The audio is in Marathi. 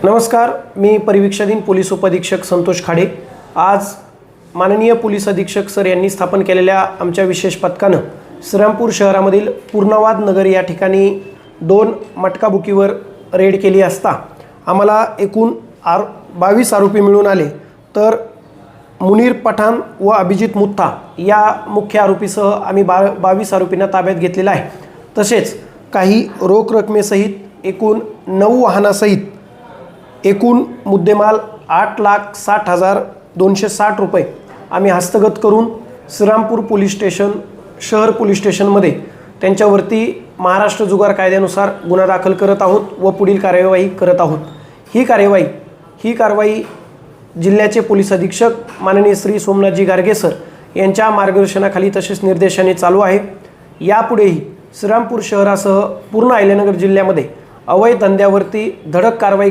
नमस्कार, मी परिवीक्षाधीन पोलीस उपअधीक्षक संतोष खाडे। आज माननीय पोलीस अधीक्षक सर यांनी स्थापन केलेल्या आमच्या विशेष पथकानं श्रीरामपूर शहरामधील पूर्णवाद नगर या ठिकाणी 2 मटका बुकीवर रेड केली असता आम्हाला एकूण 22 आरोपी मिळून आले। तर मुनीर पठाण व अभिजित मुत्था या मुख्य आरोपीसह आम्ही 22 आरोपींना ताब्यात घेतलेला आहे। तसेच काही रोख रकमेसहित एकूण 9 वाहनासहित एकूण मुद्देमाल 8,60,260 रुपये आम्ही हस्तगत करून श्रीरामपूर पोलीस स्टेशन शहर पोलीस स्टेशनमध्ये त्यांच्यावरती महाराष्ट्र जुगार कायद्यानुसार गुन्हा दाखल करत आहोत व पुढील कार्यवाही करत आहोत। ही कारवाई जिल्ह्याचे पोलीस अधीक्षक माननीय श्री सोमनाथजी गार्गे सर यांच्या मार्गदर्शनाखाली तसेच निर्देशाने चालू आहे। यापुढेही श्रीरामपूर शहरासह पूर्ण अहिल्यानगर जिल्ह्यामध्ये अवैध धंद्यावरती धडक कारवाई